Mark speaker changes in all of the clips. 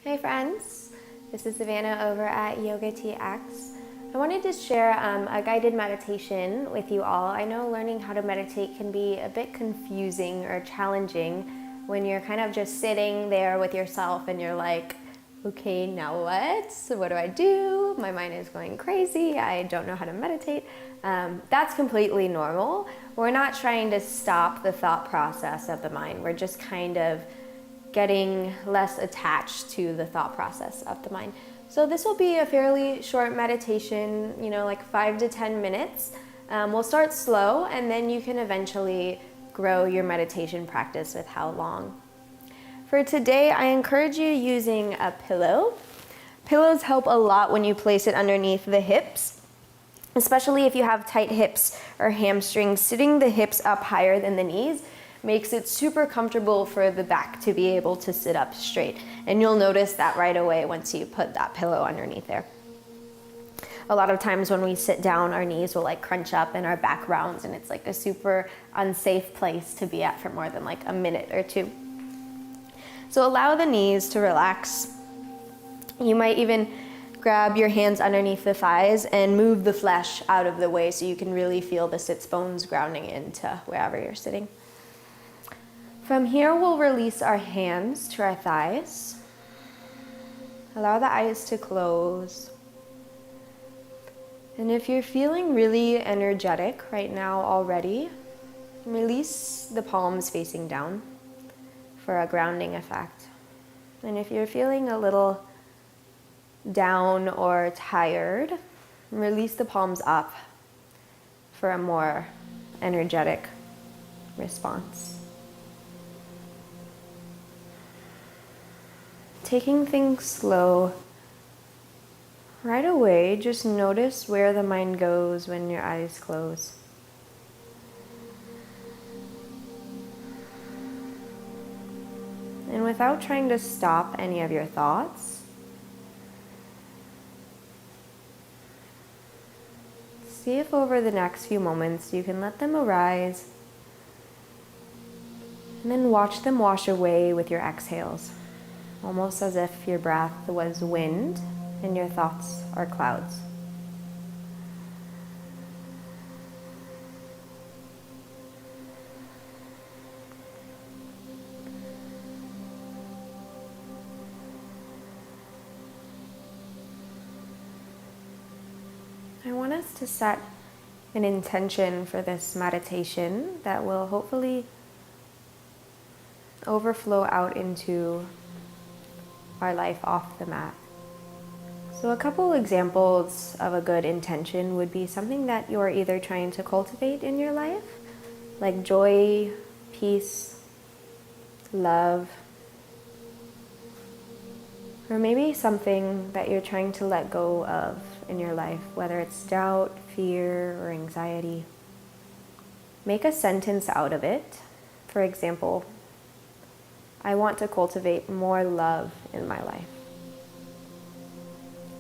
Speaker 1: Hey friends, this is Savannah over at Yoga TX. I wanted to share a guided meditation with you all. I know learning how to meditate can be a bit confusing or challenging when you're kind of just sitting there with yourself and you're like, okay, now what? So what do I do? My mind is going crazy. I don't know how to meditate. That's completely normal. We're not trying to stop the thought process of the mind. We're just kind of getting less attached to the thought process of the mind. So this will be a fairly short meditation, like 5 to 10 minutes. We'll start slow and then you can eventually grow your meditation practice with how long. For today, I encourage you using a pillow. Pillows help a lot when you place it underneath the hips, especially if you have tight hips or hamstrings. Sitting the hips up higher than the knees makes it super comfortable for the back to be able to sit up straight. And you'll notice that right away once you put that pillow underneath there. A lot of times when we sit down, our knees will crunch up and our back rounds, and it's a super unsafe place to be at for more than a minute or two. So allow the knees to relax. You might even grab your hands underneath the thighs and move the flesh out of the way so you can really feel the sits bones grounding into wherever you're sitting. From here, we'll release our hands to our thighs. Allow the eyes to close. And if you're feeling really energetic right now already, release the palms facing down for a grounding effect. And if you're feeling a little down or tired, release the palms up for a more energetic response. Taking things slow, right away, just notice where the mind goes when your eyes close. And without trying to stop any of your thoughts, see if over the next few moments you can let them arise and then watch them wash away with your exhales. Almost as if your breath was wind and your thoughts are clouds. I want us to set an intention for this meditation that will hopefully overflow out into our life off the mat. So a couple examples of a good intention would be something that you're either trying to cultivate in your life, like joy, peace, love, or maybe something that you're trying to let go of in your life, whether it's doubt, fear, or anxiety. Make a sentence out of it. For example, I want to cultivate more love in my life.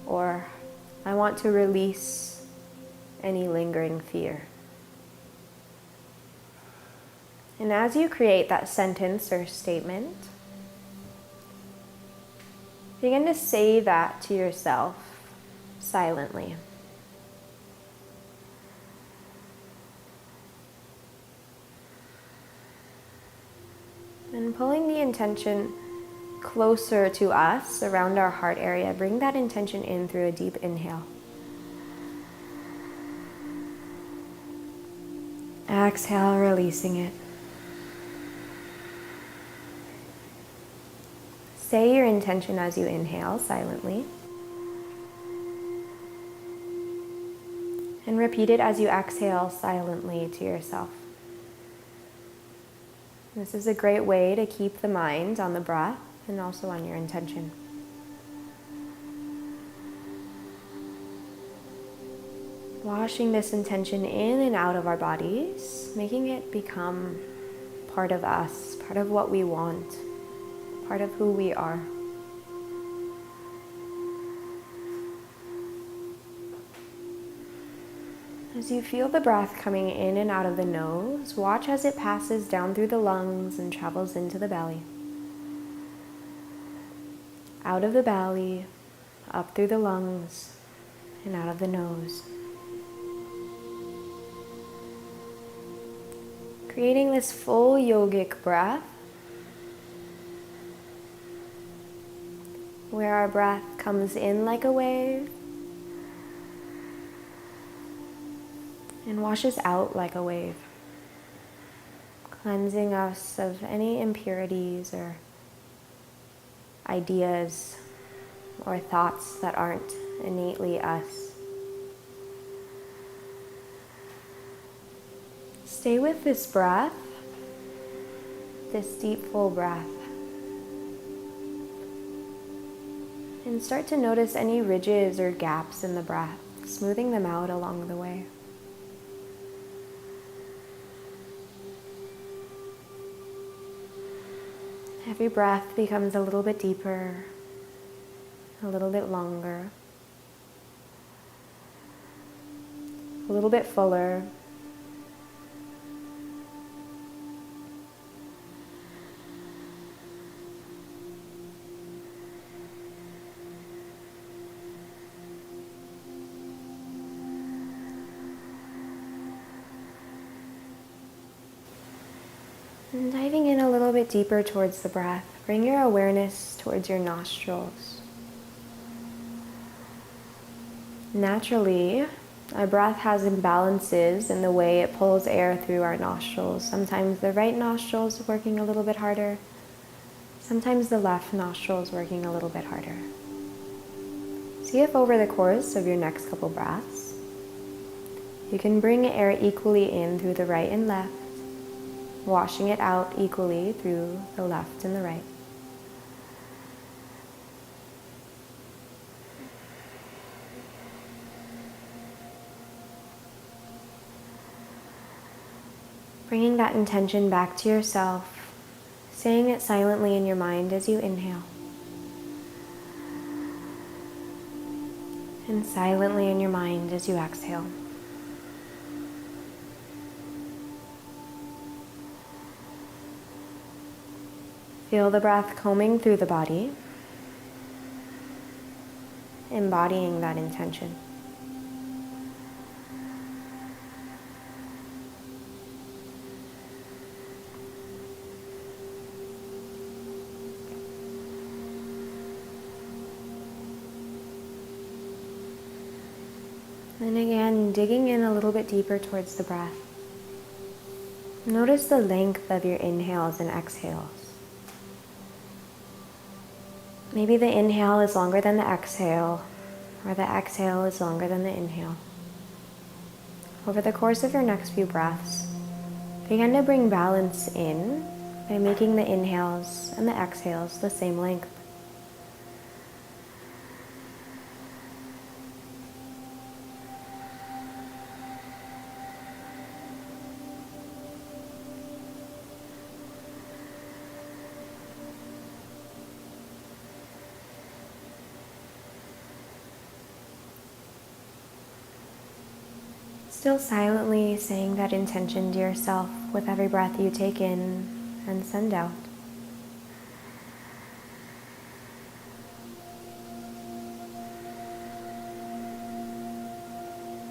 Speaker 1: Or, I want to release any lingering fear. And as you create that sentence or statement, begin to say that to yourself silently. And pulling the intention closer to us, around our heart area, bring that intention in through a deep inhale. Exhale, releasing it. Say your intention as you inhale silently. And repeat it as you exhale silently to yourself. This is a great way to keep the mind on the breath and also on your intention. Washing this intention in and out of our bodies, making it become part of us, part of what we want, part of who we are. As you feel the breath coming in and out of the nose, watch as it passes down through the lungs and travels into the belly. out of the belly, up through the lungs, and out of the nose. Creating this full yogic breath, where our breath comes in like a wave and washes out like a wave, cleansing us of any impurities or ideas or thoughts that aren't innately us. Stay with this breath, this deep, full breath, and start to notice any ridges or gaps in the breath, smoothing them out along the way. Every breath becomes a little bit deeper, a little bit longer, a little bit fuller. And diving in a little bit deeper towards the breath, bring your awareness towards your nostrils. Naturally, our breath has imbalances in the way it pulls air through our nostrils. Sometimes the right nostril is working a little bit harder. Sometimes the left nostril is working a little bit harder. See if over the course of your next couple breaths, you can bring air equally in through the right and left, washing it out equally through the left and the right. Bringing that intention back to yourself, saying it silently in your mind as you inhale, and silently in your mind as you exhale. Feel the breath combing through the body, embodying that intention. And again, digging in a little bit deeper towards the breath. Notice the length of your inhales and exhales. Maybe the inhale is longer than the exhale, or the exhale is longer than the inhale. Over the course of your next few breaths, begin to bring balance in by making the inhales and the exhales the same length. Still silently saying that intention to yourself with every breath you take in and send out.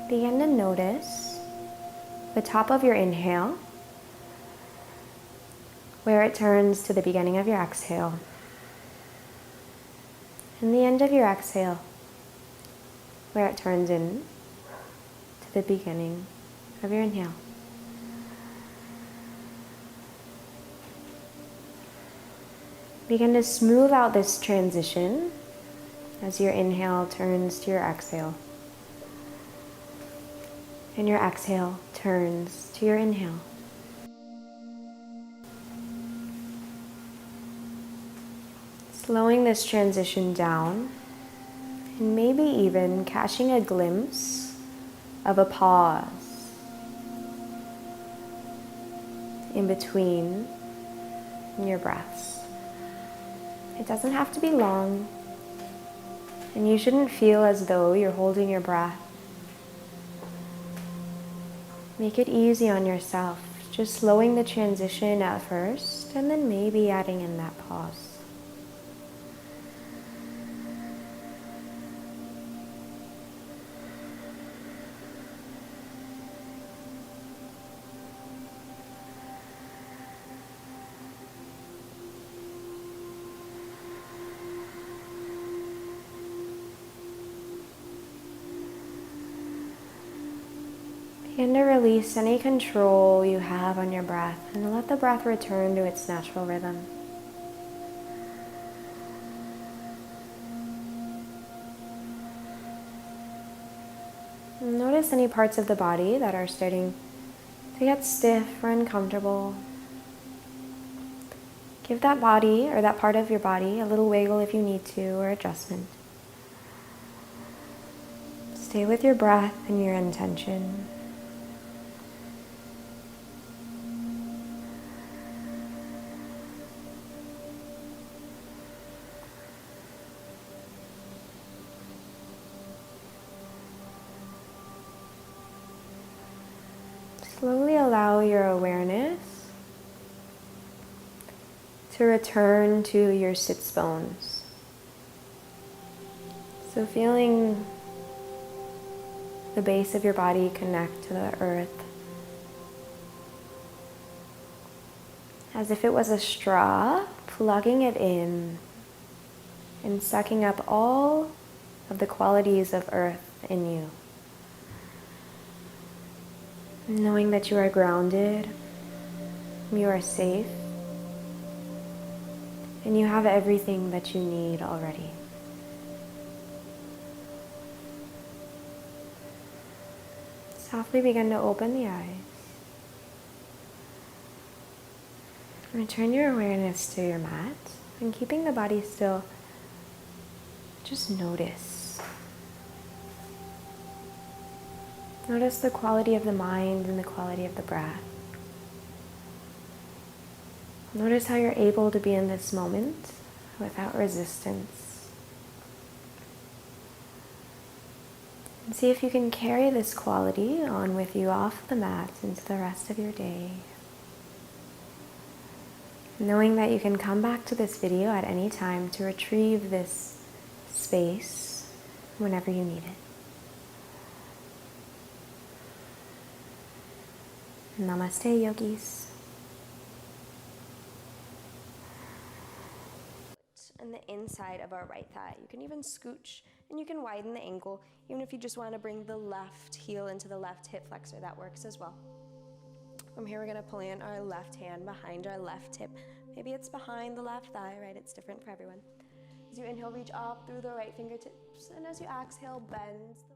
Speaker 1: Begin to notice the top of your inhale, where it turns to the beginning of your exhale, and the end of your exhale, where it turns in the beginning of your inhale. Begin to smooth out this transition as your inhale turns to your exhale, and your exhale turns to your inhale. Slowing this transition down, and maybe even catching a glimpse of a pause in between your breaths. It doesn't have to be long, and you shouldn't feel as though you're holding your breath. Make it easy on yourself, just slowing the transition at first, and then maybe adding in that pause. Begin to release any control you have on your breath and let the breath return to its natural rhythm. Notice any parts of the body that are starting to get stiff or uncomfortable. Give that body or that part of your body a little wiggle if you need to, or adjustment. Stay with your breath and your intention. Slowly allow your awareness to return to your sits bones. So feeling the base of your body connect to the earth as if it was a straw, plugging it in and sucking up all of the qualities of earth in you. Knowing that you are grounded, you are safe, and you have everything that you need already. Softly begin to open the eyes. Return your awareness to your mat, and keeping the body still, just notice. Notice the quality of the mind and the quality of the breath. Notice how you're able to be in this moment without resistance. And see if you can carry this quality on with you off the mat into the rest of your day. Knowing that you can come back to this video at any time to retrieve this space whenever you need it. Namaste, yogis. And the inside of our right thigh. You can even scooch and you can widen the ankle, even if you just want to bring the left heel into the left hip flexor, that works as well. From here, we're going to plant our left hand behind our left hip. Maybe it's behind the left thigh, right? It's different for everyone. As you inhale, reach up through the right fingertips, and as you exhale, bend the